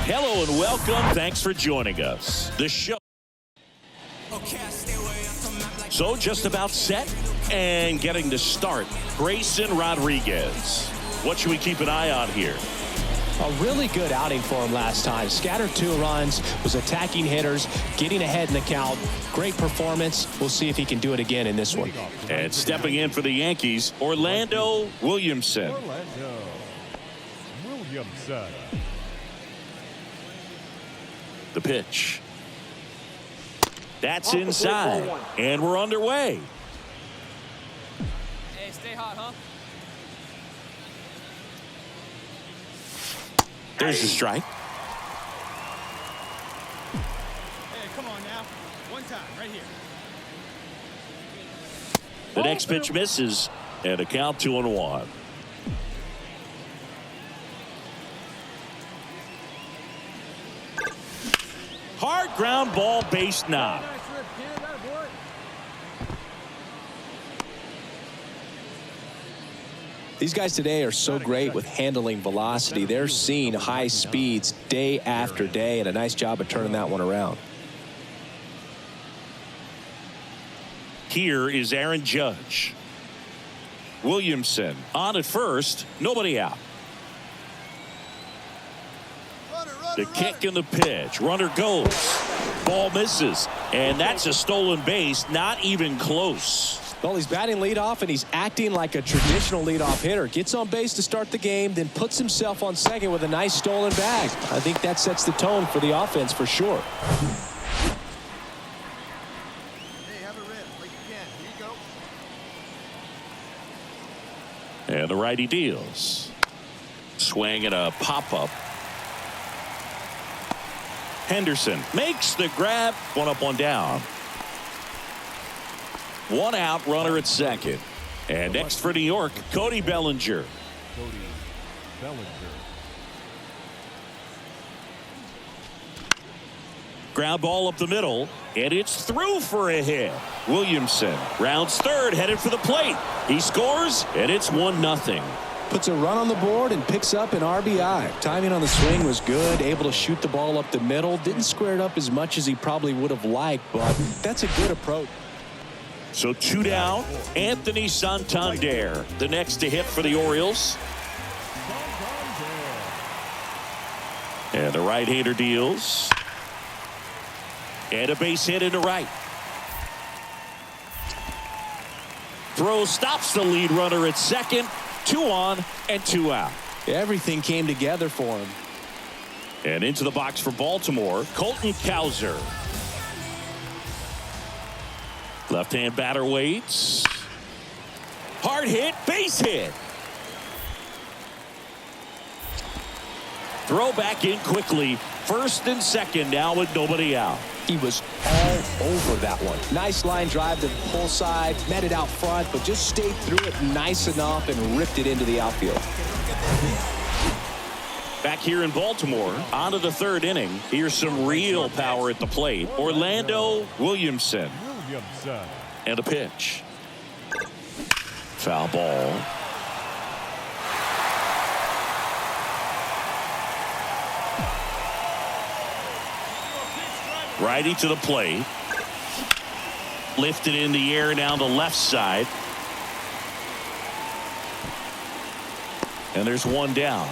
Hello and welcome. Thanks for joining us. The show. So just about set and getting to start. Grayson Rodriguez. What should we keep an eye on here? A really good outing for him last time. Scattered 2 runs, was attacking hitters, getting ahead in the count. Great performance. We'll see if he can do it again in this one. And stepping in for the Yankees, Orlando Williamson. The pitch. That's inside. And we're underway. Hey, stay hot, huh? There's the strike. Hey, come on now. One time, right here. The next pitch misses. And a count 2-1. Hard ground ball, base knock. These guys today are so great with handling velocity. They're seeing high speeds day after day, and a nice job of turning that one around. Here is Aaron Judge. Williamson on at first, nobody out. The kick and the pitch. Runner goes. Ball misses. And that's a stolen base. Not even close. Well, he's batting leadoff, and he's acting like a traditional leadoff hitter. Gets on base to start the game, then puts himself on second with a nice stolen bag. I think that sets the tone for the offense for sure. Hey, have a rip like you can. Here you go. And the righty deals. Swing and a pop-up. Henderson makes the grab. 1 up, 1 down. 1 out, runner at second. And next for New York, Cody Bellinger. Ground ball up the middle, and it's through for a hit. Williamson rounds third, headed for the plate. He scores, and it's 1-0. Puts a run on the board and picks up an RBI. Timing on the swing was good, able to shoot the ball up the middle. Didn't square it up as much as he probably would have liked, but that's a good approach. So 2 down, Anthony Santander, the next to hit for the Orioles. And the right-hander deals. And a base hit into right. Throw stops the lead runner at second. 2 on and 2 out. Everything came together for him. And into the box for Baltimore, Colton Cowser. Left-hand batter waits. Hard hit, base hit. Throw back in quickly. First and second now with nobody out. He was all over that one. Nice line drive to the pull side, met it out front, but just stayed through it nice enough and ripped it into the outfield. Back here in Baltimore, on to the 3rd inning. Here's some real power at the plate. Orlando Williamson. And a pitch. Foul ball. Righty to the plate. Lifted in the air down the left side. And there's 1 down.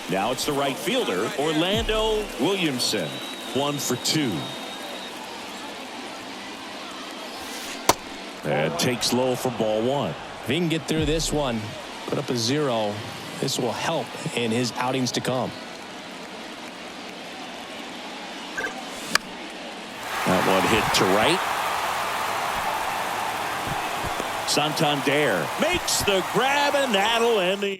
Now it's the right fielder, Orlando Williamson. 1 for 2. And takes low for ball 1. If he can get through this one, put up a 0, this will help in his outings to come. That one hit to right. Santander makes the grab, and that'll end the.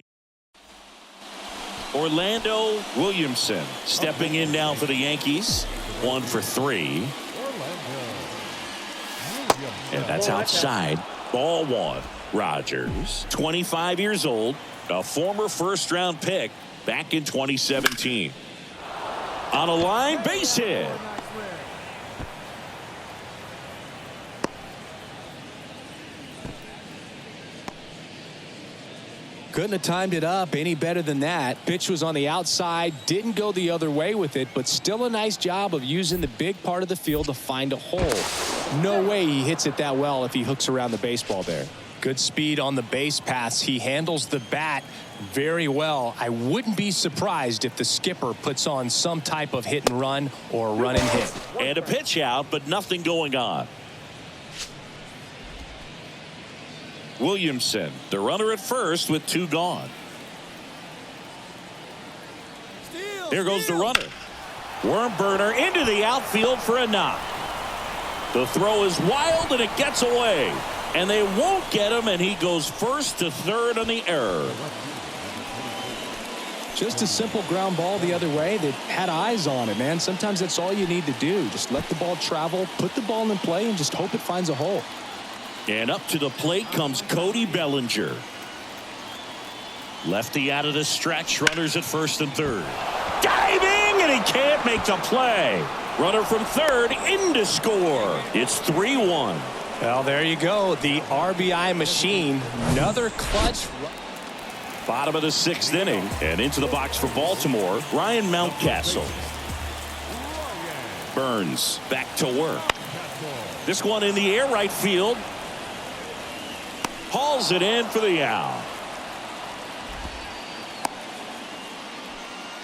Orlando Williamson stepping in now for the Yankees. 1 for 3. And that's outside. Ball 1. Rogers, 25 years old, a former first-round pick back in 2017. On a line, base hit. Couldn't have timed it up any better than that. Pitch was on the outside, didn't go the other way with it, but still a nice job of using the big part of the field to find a hole. No way he hits it that well if he hooks around the baseball there. Good speed on the base paths. He handles the bat very well. I wouldn't be surprised if the skipper puts on some type of hit and run or run and hit. And a pitch out, but nothing going on. Williamson, the runner at first with 2 gone. There goes the runner. Worm burner into the outfield for a knock. The throw is wild and it gets away. And they won't get him, and he goes first to third on the error. Just a simple ground ball the other way that had eyes on it, man. Sometimes that's all you need to do. Just let the ball travel, put the ball in play, and just hope it finds a hole. And up to the plate comes Cody Bellinger. Lefty out of the stretch, runners at first and third. Diving, and he can't make the play. Runner from third in to score. It's 3-1. Well, there you go. The RBI machine. Another clutch. Bottom of the 6th inning, and into the box for Baltimore, Ryan Mountcastle. Burns back to work. This one in the air, right field. Hauls it in for the out.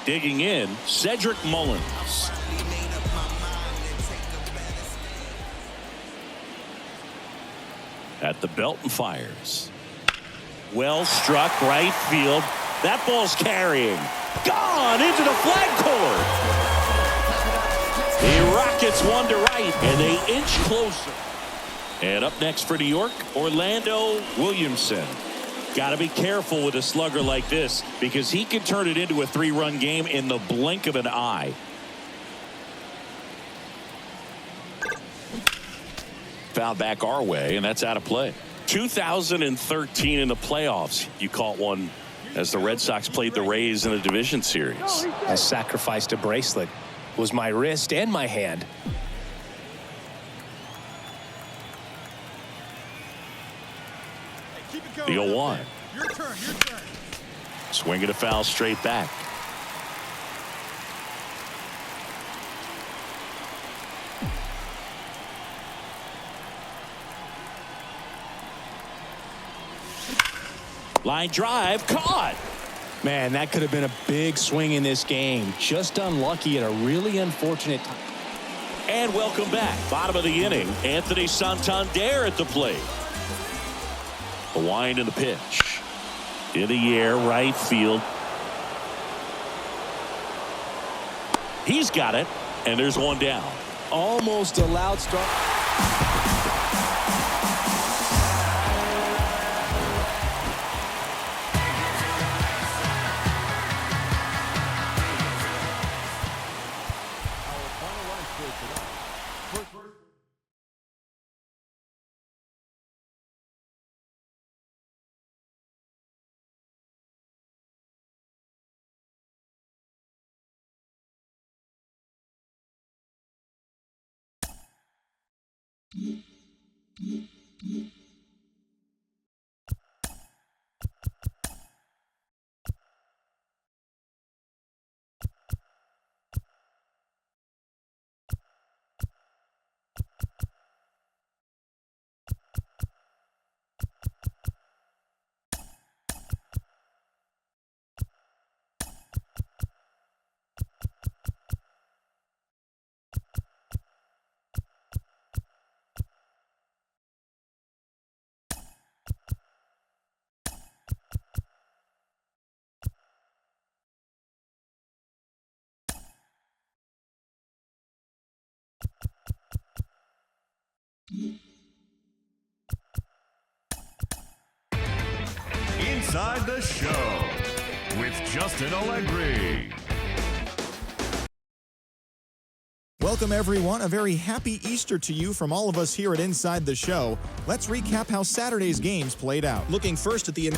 Digging in, Cedric Mullins. At the belt and fires. Well struck, right field. That ball's carrying. Gone into the flag court. The Rockets one to right, and they inch closer. And up next for New York, Orlando Williamson. Got to be careful with a slugger like this because he can turn it into a 3-run game in the blink of an eye. Foul back our way, and that's out of play. 2013 in the playoffs, you caught one as the Red Sox played the Rays in a division series. I sacrificed a bracelet. It was my wrist and my hand. Keep it going. The 0-1. Your turn. Swinging a foul straight back. Line drive, caught. Man, that could have been a big swing in this game. Just unlucky at a really unfortunate time. And welcome back. Bottom of the inning, Anthony Santander at the plate. The wind and the pitch. In the air, right field. He's got it, and there's one down. Almost a loud start. Inside the Show with Justin Allegri. Welcome, everyone. A very happy Easter to you from all of us here at Inside the Show. Let's recap how Saturday's games played out. Looking first at the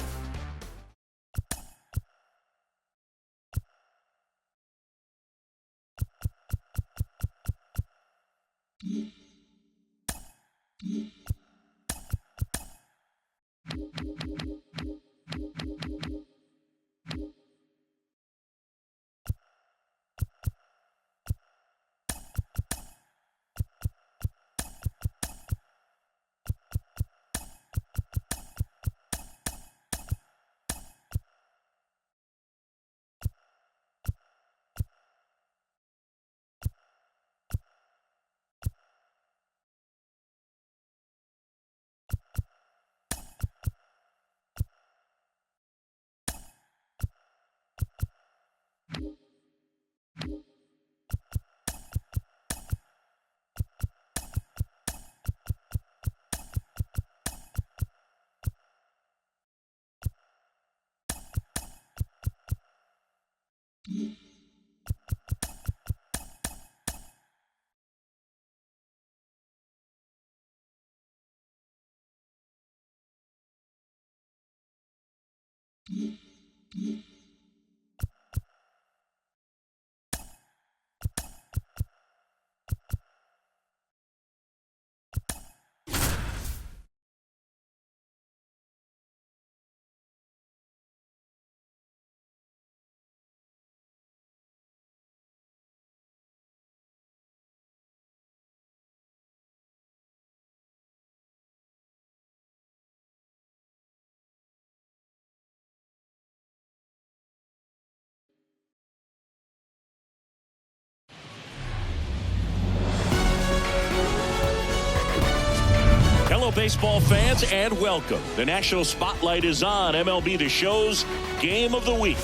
Hello, baseball fans, and welcome. The national spotlight is on MLB The Show's Game of the Week.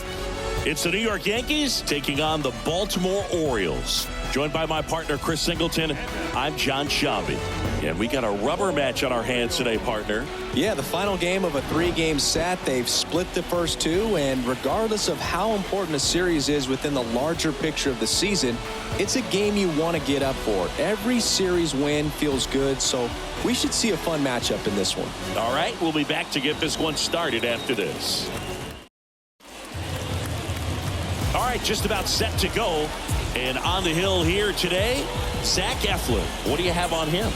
It's the New York Yankees taking on the Baltimore Orioles. Joined by my partner, Chris Singleton, I'm John Shabby. And we got a rubber match on our hands today, partner. Yeah, the final game of a 3-game set. They've split the first two, and regardless of how important a series is within the larger picture of the season, it's a game you want to get up for. Every series win feels good, so we should see a fun matchup in this one. All right, we'll be back to get this one started after this. All right, just about set to go. And on the hill here today, Zach Eflin. What do you have on him?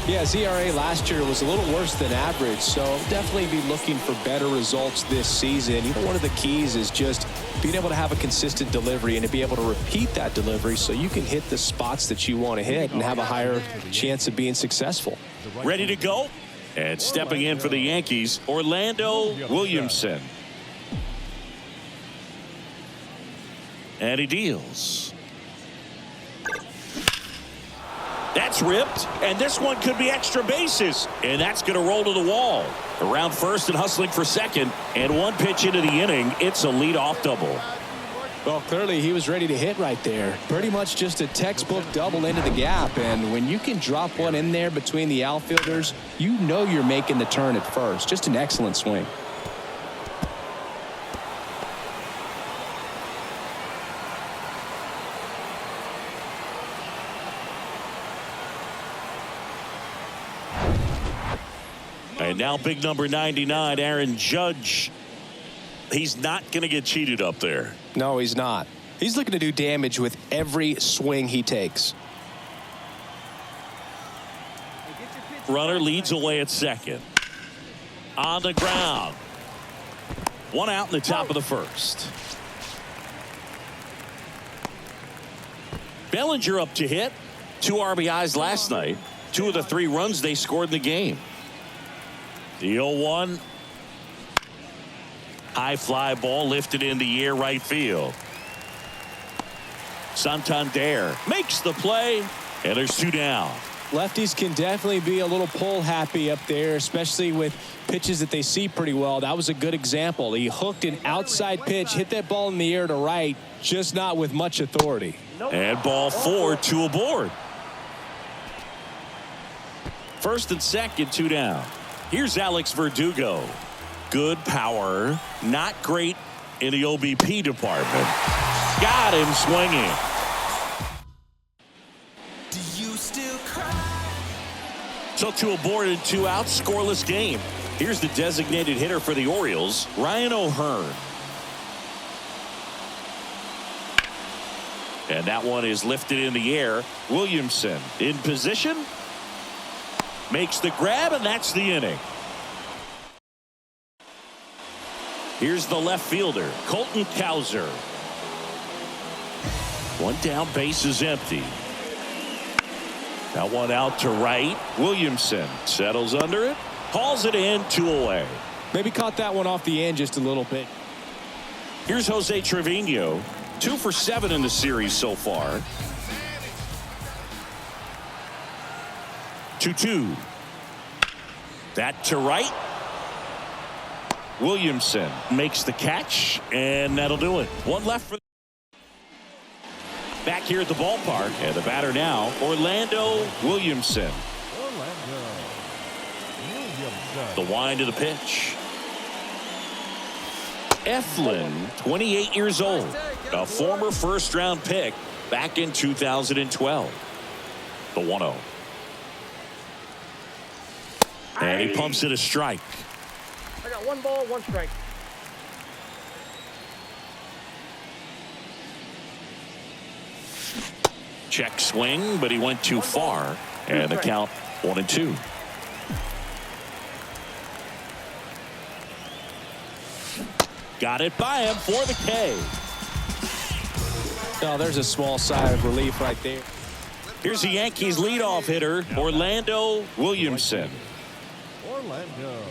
Yeah, his ERA last year was a little worse than average, so definitely be looking for better results this season. You know, one of the keys is just being able to have a consistent delivery and to be able to repeat that delivery so you can hit the spots that you want to hit and have a higher chance of being successful. Ready to go? And stepping in for the Yankees, Orlando Williamson. And he deals. That's ripped, and this one could be extra bases, and that's going to roll to the wall. Around first and hustling for second, and one pitch into the inning, it's a leadoff double. Well, clearly he was ready to hit right there. Pretty much just a textbook double into the gap, and when you can drop one in there between the outfielders, you know you're making the turn at first. Just an excellent swing. And now big number 99, Aaron Judge. He's not going to get cheated up there. No, he's not. He's looking to do damage with every swing he takes. Runner leads away at second. On the ground. One out in the top of the first. Bellinger up to hit. 2 RBIs last night. 2 of the 3 runs they scored in the game. The 0-1. High fly ball lifted in the air right field. Santander makes the play, and there's 2 down. Lefties can definitely be a little pull happy up there, especially with pitches that they see pretty well. That was a good example. He hooked an outside pitch, hit that ball in the air to right, just not with much authority. And ball 4, 2 aboard. First and second, 2 down. Here's Alex Verdugo. Good power, not great in the OBP department. Got him swinging. Do you still cry? So 2 aboard and 2 out, scoreless game. Here's the designated hitter for the Orioles, Ryan O'Hearn. And that one is lifted in the air. Williamson in position. Makes the grab, and that's the inning. Here's the left fielder, Colton Cowser. 1 down, base is empty. That one out to right. Williamson settles under it, hauls it in, 2 away. Maybe caught that one off the end just a little bit. Here's Jose Trevino, 2 for 7 in the series so far. 2-2. That to right. Williamson makes the catch, and that'll do it. 1 left for back here at the ballpark, and the batter now, Orlando Williamson. The wind of the pitch. Eflin, 28 years old, a former first-round pick back in 2012. The 1-0. And he pumps it a strike. I got 1 ball, 1 strike. Check swing, but he went too far. And the count 1-2. Got it by him for the K. Oh, there's a small sigh of relief right there. Here's the Yankees leadoff hitter, Orlando Williamson. Orlando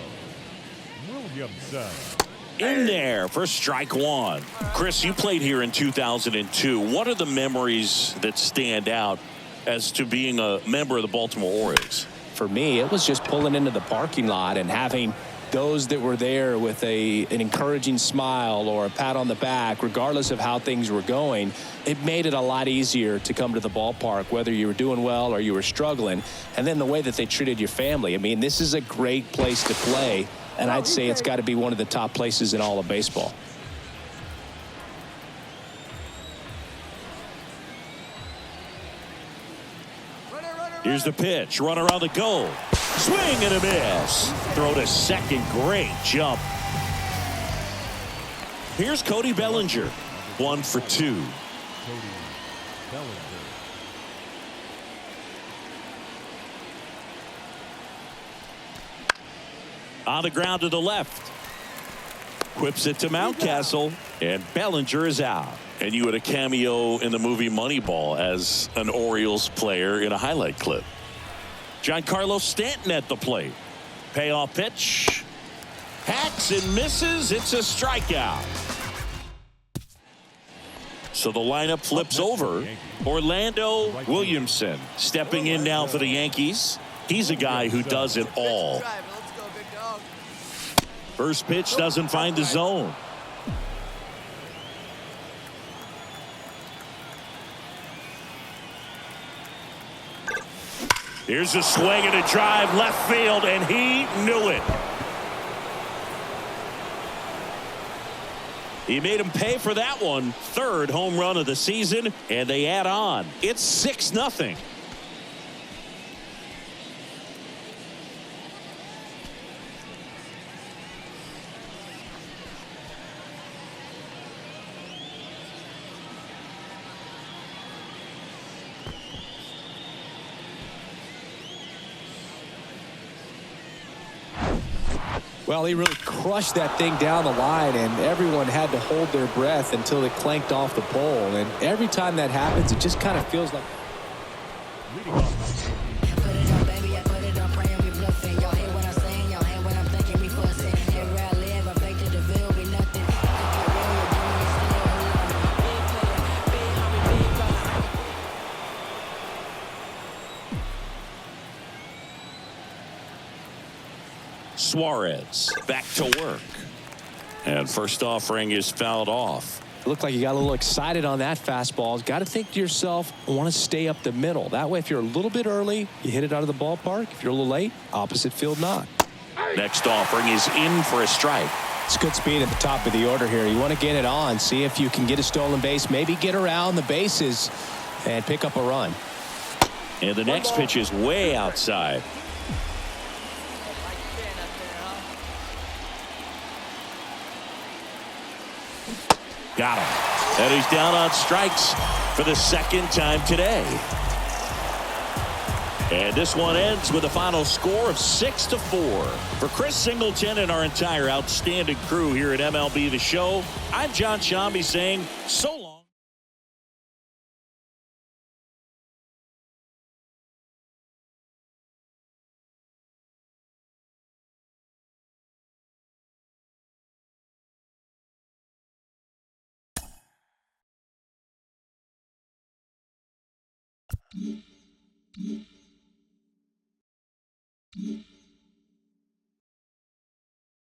Williamson. In there for strike one. Chris, you played here in 2002. What are the memories that stand out as to being a member of the Baltimore Orioles? For me, it was just pulling into the parking lot and having those that were there with an encouraging smile or a pat on the back, regardless of how things were going. It made it a lot easier to come to the ballpark, whether you were doing well or you were struggling. And then the way that they treated your family. I mean, this is a great place to play, and I'd say it's got to be one of the top places in all of baseball. Here's the pitch. Runner on the goal. Swing and a miss. Throw to second. Great jump. Here's Cody Bellinger. 1 for 2. Cody Bellinger. On the ground to the left. Whips it to Mountcastle. And Bellinger is out. And you had a cameo in the movie Moneyball as an Orioles player in a highlight clip. Giancarlo Stanton at the plate. Payoff pitch. Hacks and misses. It's a strikeout. So the lineup flips over. Orlando Williamson stepping in now for the Yankees. He's a guy who does it all. First pitch doesn't find the zone. Here's a swing and a drive left field, and he knew it. He made him pay for that one. Third home run of the season, and they add on. It's 6-0. Well, he really crushed that thing down the line, and everyone had to hold their breath until it clanked off the pole. And every time that happens, it just kind of feels like. Leading off. Suarez back to work. And first offering is fouled off. It looked like you got a little excited on that fastball. Got to think to yourself, I want to stay up the middle. That way, if you're a little bit early, you hit it out of the ballpark. If you're a little late, opposite field knock. Next offering is in for a strike. It's good speed at the top of the order here. You want to get it on, see if you can get a stolen base, maybe get around the bases and pick up a run. And the next pitch is way outside. Got him. And he's down on strikes for the second time today. And this one ends with a final score of 6-4. For Chris Singleton and our entire outstanding crew here at MLB The Show, I'm John Shambi saying so long. Mm-hmm.